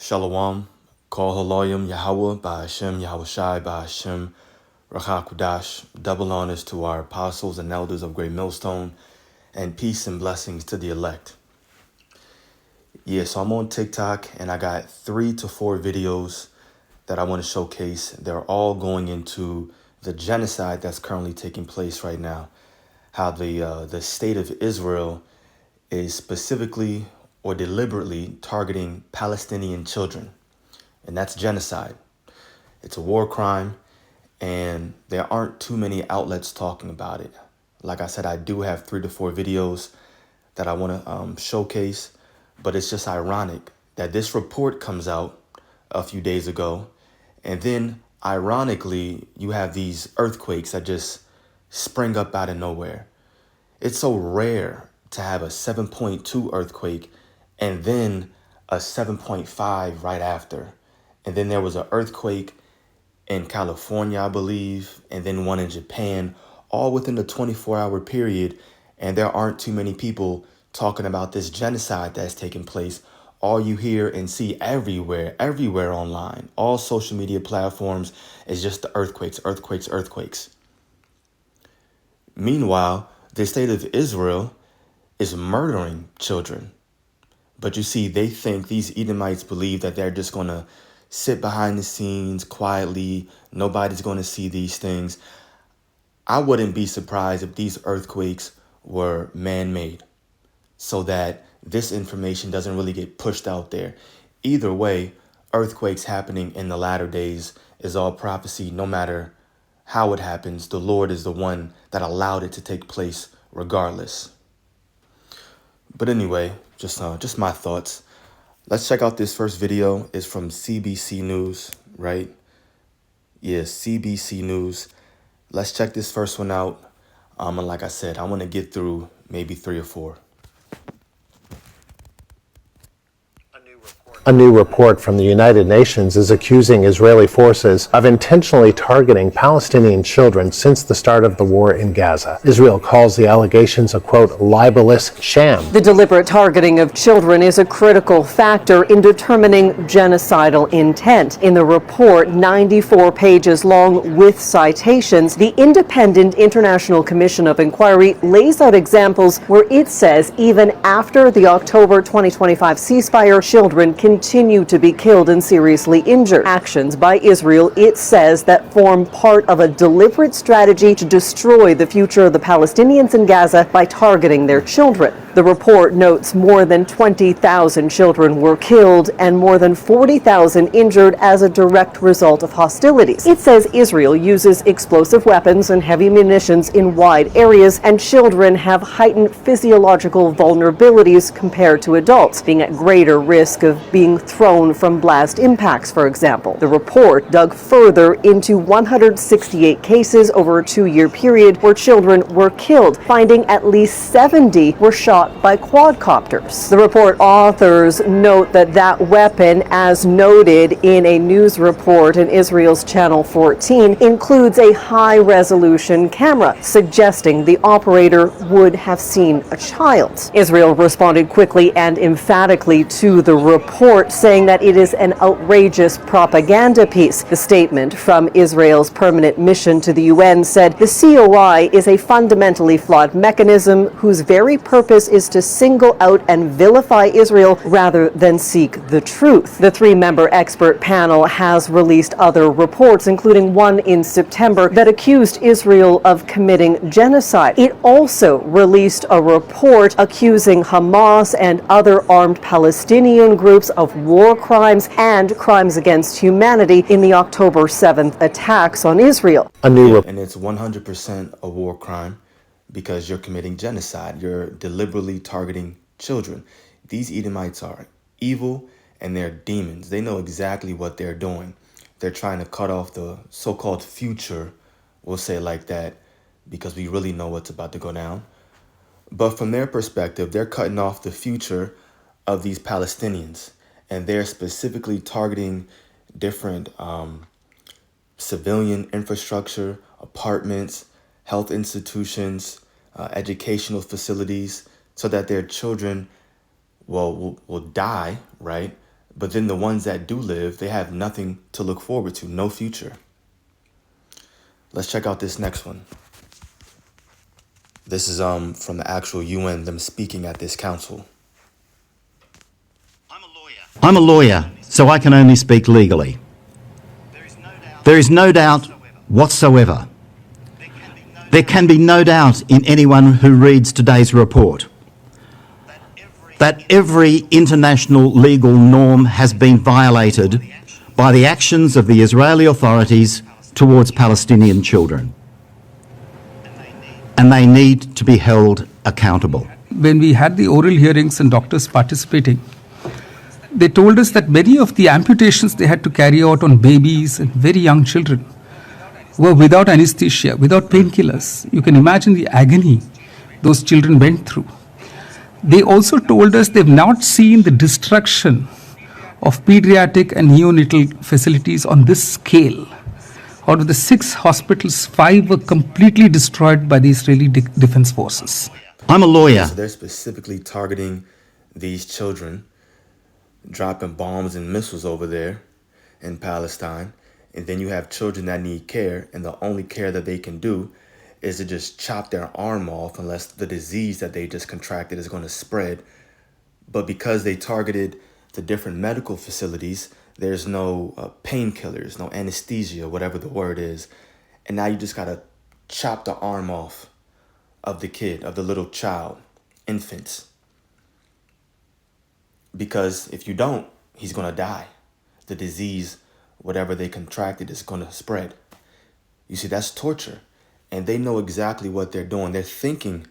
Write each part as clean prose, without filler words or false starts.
Shalom, Kol Haloyim Yahweh, Ba'ashem Yahushai, Ba'ashem Rachakudash. Double honors to our apostles and elders of Great Millstone, and peace and blessings to the elect. Yeah, so I'm on TikTok, and I got 3 to 4 videos that I want to showcase. They're all going into the genocide that's currently taking place right now. How the state of Israel is specifically or deliberately targeting Palestinian children. And that's genocide. It's a war crime, and there aren't too many outlets talking about it. Like I said, I do have 3 to 4 videos that I want to showcase, but it's just ironic that this report comes out a few days ago, and then ironically, you have these earthquakes that just spring up out of nowhere. It's so rare to have a 7.2 earthquake and then a 7.5 right after. And then there was an earthquake in California, I believe, and then one in Japan, all within the 24-hour period. And there aren't too many people talking about this genocide that's taking place. All you hear and see everywhere online, all social media platforms, is just the earthquakes. Meanwhile, the state of Israel is murdering children. But you see, they think, these Edomites believe that they're just going to sit behind the scenes quietly. Nobody's going to see these things. I wouldn't be surprised if these earthquakes were man-made so that this information doesn't really get pushed out there. Either way, earthquakes happening in the latter days is all prophecy. No matter how it happens, the Lord is the one that allowed it to take place regardless. But anyway, just my thoughts. Let's check out this first video. It's from CBC News, right? Yeah, CBC News. Let's check this first one out. And like I said, I want to get through maybe 3 or 4. A new report from the United Nations is accusing Israeli forces of intentionally targeting Palestinian children since the start of the war in Gaza. Israel calls the allegations a, quote, libelous sham. The deliberate targeting of children is a critical factor in determining genocidal intent. In the report, 94 pages long with citations, the Independent International Commission of Inquiry lays out examples where it says even after the October 2025 ceasefire, children continue to be killed and seriously injured. Actions by Israel, it says, that form part of a deliberate strategy to destroy the future of the Palestinians in Gaza by targeting their children. The report notes more than 20,000 children were killed and more than 40,000 injured as a direct result of hostilities. It says Israel uses explosive weapons and heavy munitions in wide areas, and children have heightened physiological vulnerabilities compared to adults, being at greater risk of being thrown from blast impacts, for example. The report dug further into 168 cases over a 2-year period where children were killed, finding at least 70 were shot by quadcopters. The report authors note that weapon, as noted in a news report in Israel's Channel 14, includes a high-resolution camera, suggesting the operator would have seen a child. Israel responded quickly and emphatically to the report, saying that it is an outrageous propaganda piece. The statement from Israel's permanent mission to the UN said the COI is a fundamentally flawed mechanism whose very purpose is to single out and vilify Israel rather than seek the truth. The 3-member expert panel has released other reports, including one in September that accused Israel of committing genocide. It also released a report accusing Hamas and other armed Palestinian groups of war crimes and crimes against humanity in the October 7th attacks on Israel. And it's 100% a war crime because you're committing genocide. You're deliberately targeting children. These Edomites are evil and they're demons. They know exactly what they're doing. They're trying to cut off the so-called future, we'll say it like that, because we really know what's about to go down. But from their perspective, they're cutting off the future of these Palestinians. And they're specifically targeting different civilian infrastructure, apartments, health institutions, educational facilities, so that their children will die, right? But then the ones that do live, they have nothing to look forward to, no future. Let's check out this next one. This is from the actual UN, them speaking at this council. I'm a lawyer, so I can only speak legally. There is no doubt whatsoever. There can be no doubt in anyone who reads today's report that every international legal norm has been violated by the actions of the Israeli authorities towards Palestinian children. And they need to be held accountable. When we had the oral hearings and doctors participating, they told us that many of the amputations they had to carry out on babies and very young children were without anesthesia, without painkillers. You can imagine the agony those children went through. They also told us they've not seen the destruction of pediatric and neonatal facilities on this scale. Out of the 6 hospitals, 5 were completely destroyed by the Israeli Defense Forces. I'm a lawyer. So they're specifically targeting these children, dropping bombs and missiles over there in Palestine. And then you have children that need care, and the only care that they can do is to just chop their arm off unless the disease that they just contracted is going to spread. But because they targeted the different medical facilities, there's no painkillers, no anesthesia, whatever the word is. And now you just got to chop the arm off of the kid, of the little child, infants. Because if you don't, he's going to die. The disease, whatever they contracted, is going to spread. You see, that's torture. And they know exactly what they're doing. They're thinking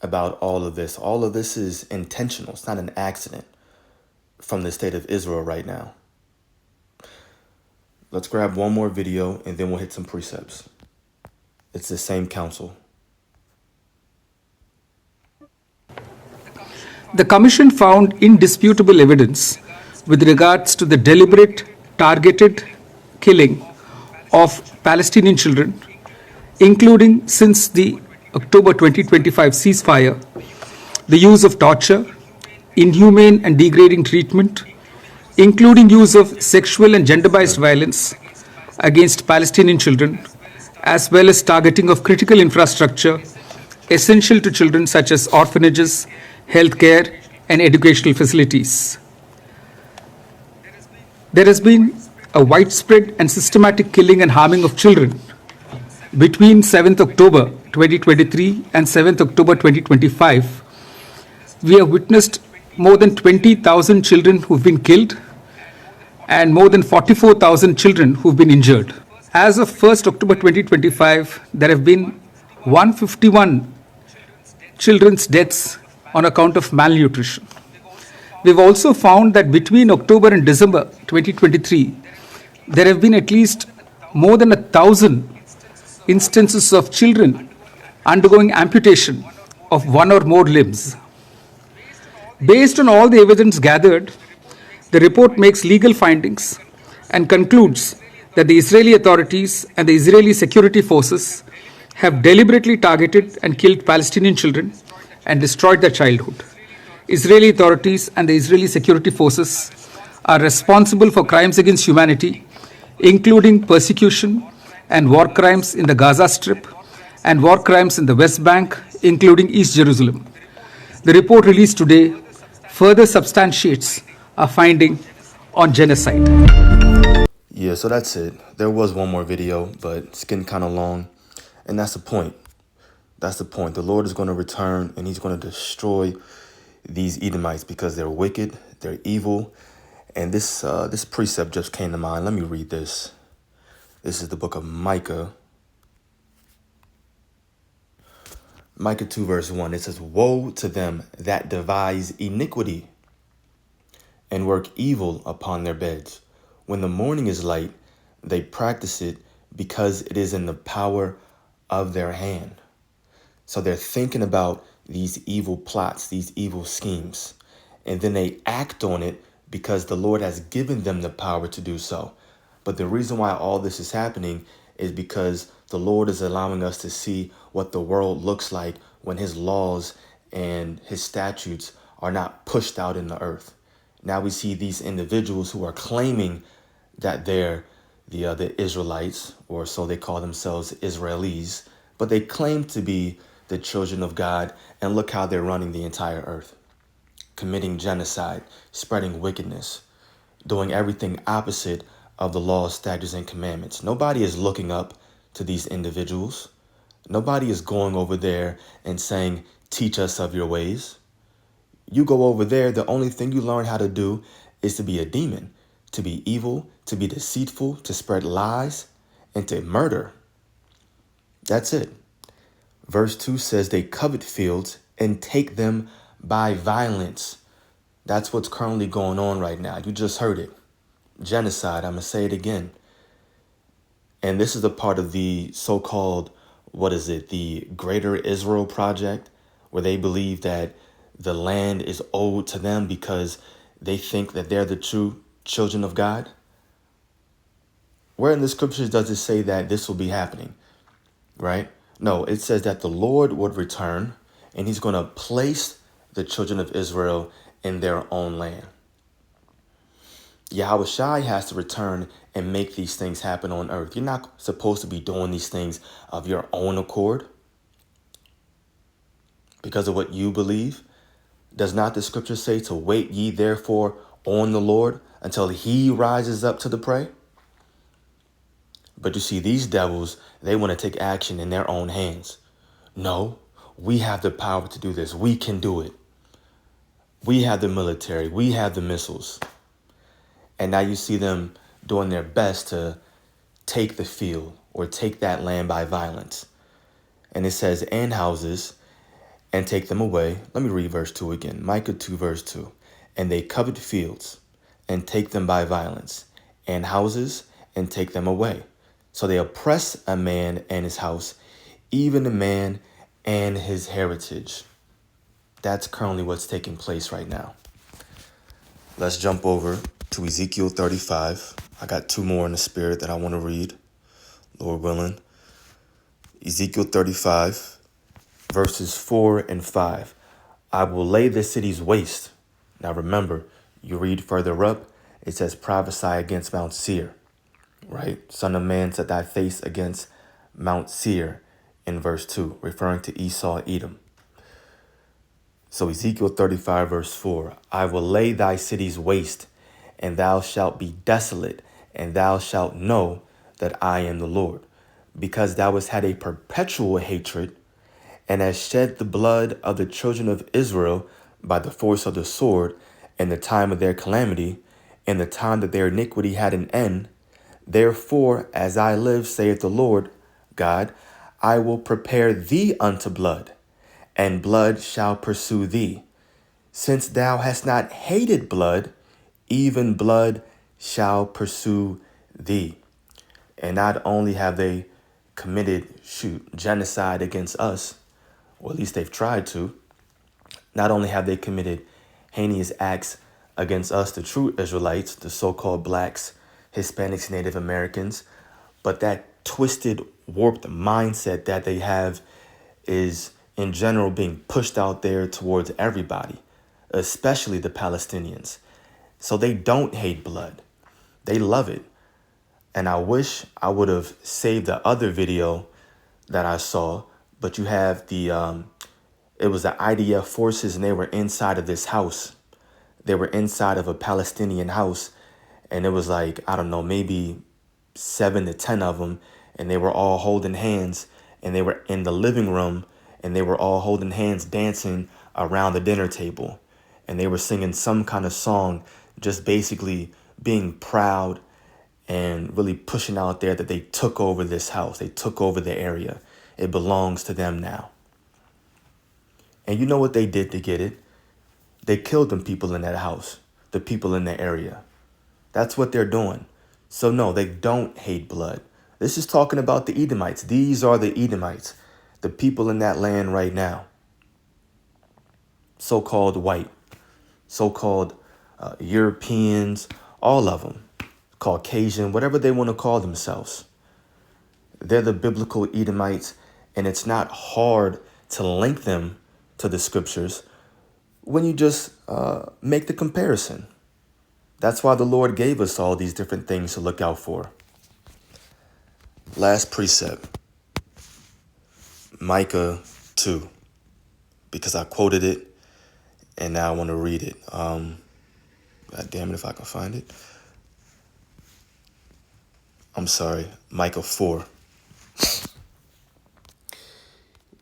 about all of this. All of this is intentional. It's not an accident from the state of Israel right now. Let's grab one more video and then we'll hit some precepts. It's the same council. The Commission found indisputable evidence with regards to the deliberate, targeted killing of Palestinian children, including since the October 2025 ceasefire, the use of torture, inhumane and degrading treatment, including use of sexual and gender-based violence against Palestinian children, as well as targeting of critical infrastructure essential to children such as orphanages, healthcare, and educational facilities. There has been a widespread and systematic killing and harming of children between 7th October 2023 and 7th October 2025. We have witnessed more than 20,000 children who've been killed and more than 44,000 children who've been injured. As of 1st October 2025, there have been 151 children's deaths on account of malnutrition. We've also found that between October and December 2023, there have been at least more than 1,000 instances of children undergoing amputation of one or more limbs. Based on all the evidence gathered, the report makes legal findings and concludes that the Israeli authorities and the Israeli security forces have deliberately targeted and killed Palestinian children and destroyed their childhood. Israeli authorities and the Israeli security forces are responsible for crimes against humanity, including persecution and war crimes in the Gaza Strip and war crimes in the West Bank, including East Jerusalem. The report released today further substantiates our finding on genocide. Yeah, so that's it. There was one more video, but it's getting kind of long. And that's the point. That's the point. The Lord is going to return and he's going to destroy these Edomites because they're wicked, they're evil. And this precept just came to mind. Let me read this. This is the book of Micah. Micah 2 verse 1. It says, "Woe to them that devise iniquity and work evil upon their beds. When the morning is light, they practice it because it is in the power of their hand." So they're thinking about these evil plots, these evil schemes, and then they act on it because the Lord has given them the power to do so. But the reason why all this is happening is because the Lord is allowing us to see what the world looks like when his laws and his statutes are not pushed out in the earth. Now we see these individuals who are claiming that they're the Israelites, or so they call themselves, Israelis, but they claim to be the children of God, and look how they're running the entire earth, committing genocide, spreading wickedness, doing everything opposite of the laws, statutes, and commandments. Nobody is looking up to these individuals. Nobody is going over there and saying, teach us of your ways. You go over there, the only thing you learn how to do is to be a demon, to be evil, to be deceitful, to spread lies, and to murder. That's it. Verse 2 says they covet fields and take them by violence. That's what's currently going on right now. You just heard it. Genocide. I'm going to say it again. And this is a part of the so-called, the Greater Israel Project, where they believe that the land is owed to them because they think that they're the true children of God. Where in the scriptures does it say that this will be happening, right? No, it says that the Lord would return and he's going to place the children of Israel in their own land. Yahushua has to return and make these things happen on earth. You're not supposed to be doing these things of your own accord because of what you believe. Does not the scripture say to wait ye therefore on the Lord until he rises up to the prey? But you see, these devils, they want to take action in their own hands. No, we have the power to do this. We can do it. We have the military. We have the missiles. And now you see them doing their best to take the field or take that land by violence. And it says, and houses, and take them away. Let me read verse 2 again. Micah 2 verse 2. And they covet fields and take them by violence, and houses and take them away. So they oppress a man and his house, even a man and his heritage. That's currently what's taking place right now. Let's jump over to Ezekiel 35. I got two more in the spirit that I want to read, Lord willing. Ezekiel 35, verses 4 and 5. I will lay the cities waste. Now remember, you read further up, it says prophesy against Mount Seir, right? Son of man, set thy face against Mount Seir in verse 2, referring to Esau, Edom. So Ezekiel 35, verse 4, I will lay thy cities waste, and thou shalt be desolate, and thou shalt know that I am the Lord, because thou hast had a perpetual hatred, and hast shed the blood of the children of Israel by the force of the sword in the time of their calamity, in the time that their iniquity had an end. Therefore, as I live, saith the Lord God, I will prepare thee unto blood, and blood shall pursue thee. Since thou hast not hated blood, even blood shall pursue thee. And not only have they committed, genocide against us, or at least they've tried to, not only have they committed heinous acts against us, the true Israelites, the so-called blacks, Hispanics, Native Americans, but that twisted, warped mindset that they have is in general being pushed out there towards everybody, especially the Palestinians. So they don't hate blood. They love it. And I wish I would have saved the other video that I saw, but you have it was the IDF forces, and they were inside of this house. They were inside of a Palestinian house, and it was like, I don't know, maybe 7 to 10 of them, and they were all holding hands, and they were in the living room, and they were all holding hands dancing around the dinner table, and they were singing some kind of song, just basically being proud and really pushing out there that they took over this house. They took over the area. It belongs to them now. And you know what they did to get it? They killed them people in that house, the people in the area. That's what they're doing. So no, they don't hate blood. This is talking about the Edomites. These are the Edomites, the people in that land right now. So-called white, so-called Europeans, all of them, Caucasian, whatever they want to call themselves. They're the biblical Edomites, and it's not hard to link them to the scriptures when you just make the comparison. That's why the Lord gave us all these different things to look out for. Last precept, Micah 2, because I quoted it and now I want to read it. God damn it if I can find it. I'm sorry, Micah 4.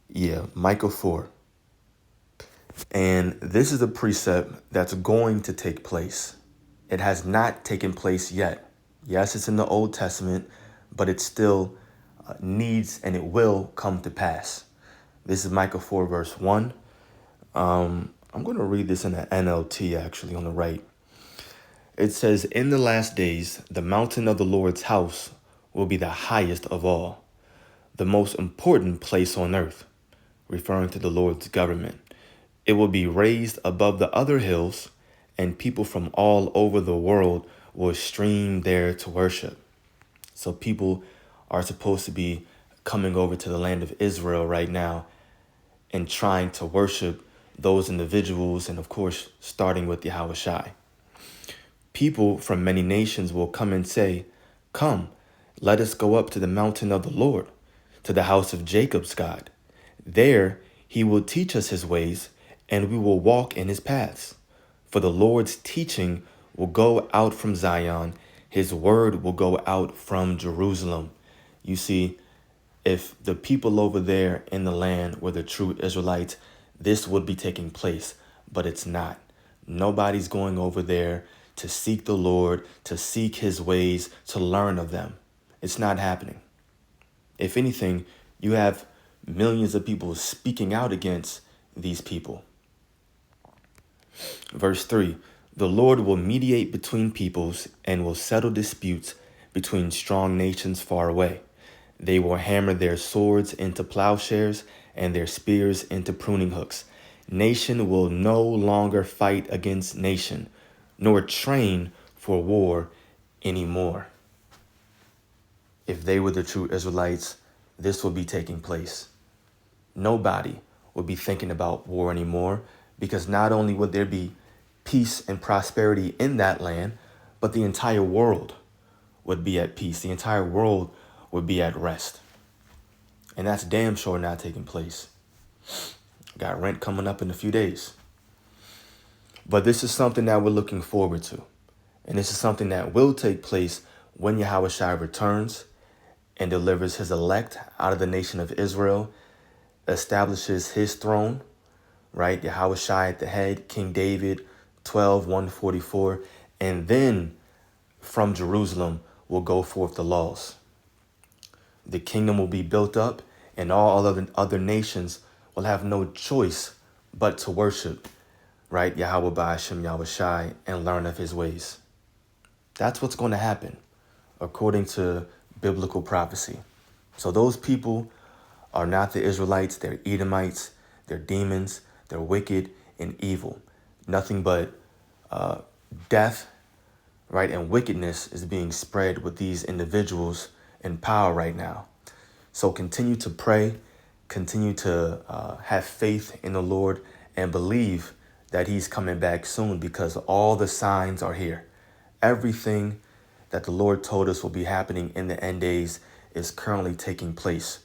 Yeah, Micah 4. And this is a precept that's going to take place. It has not taken place yet. Yes, it's in the Old Testament, but it still needs and it will come to pass. This is Micah 4, verse 1. I'm going to read this in the NLT, actually, on the right. It says, "In the last days, the mountain of the Lord's house will be the highest of all, the most important place on earth," referring to the Lord's government. "It will be raised above the other hills, and people from all over the world will stream there to worship." So people are supposed to be coming over to the land of Israel right now and trying to worship those individuals, and of course, starting with Yahushai. People from many nations will come and say, "Come, let us go up to the mountain of the Lord, to the house of Jacob's God. There he will teach us his ways, and we will walk in his paths. For the Lord's teaching will go out from Zion, his word will go out from Jerusalem." You see, if the people over there in the land were the true Israelites, this would be taking place, but it's not. Nobody's going over there to seek the Lord, to seek his ways, to learn of them. It's not happening. If anything, you have millions of people speaking out against these people. Verse 3, "The Lord will mediate between peoples and will settle disputes between strong nations far away. They will hammer their swords into plowshares and their spears into pruning hooks. Nation will no longer fight against nation, nor train for war anymore." If they were the true Israelites, this will be taking place. Nobody would be thinking about war anymore, because not only would there be peace and prosperity in that land, but the entire world would be at peace. The entire world would be at rest. And that's damn sure not taking place. Got rent coming up in a few days. But this is something that we're looking forward to. And this is something that will take place when Yahushua returns and delivers his elect out of the nation of Israel, establishes his throne, right? Yahushua at the head, King David, 12:144. And then from Jerusalem will go forth the laws. The kingdom will be built up, and all other nations will have no choice but to worship, right? Yahweh Ba'ashem Yahushai, and learn of his ways. That's what's going to happen according to biblical prophecy. So those people are not the Israelites. They're Edomites. They're demons. They're wicked and evil. Nothing but death, right? And wickedness is being spread with these individuals in power right now. So continue to pray, continue to have faith in the Lord, and believe that he's coming back soon, because all the signs are here. Everything that the Lord told us will be happening in the end days is currently taking place.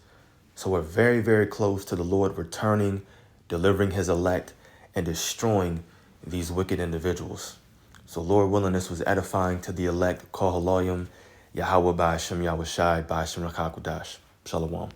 So we're very, very close to the Lord returning, delivering his elect, and destroying these wicked individuals. So Lord willing, this was edifying to the elect. Kol Haloyim, Yahweh Ba'ashem Yahushai, Ba'ashem Rakakudash. Shalom.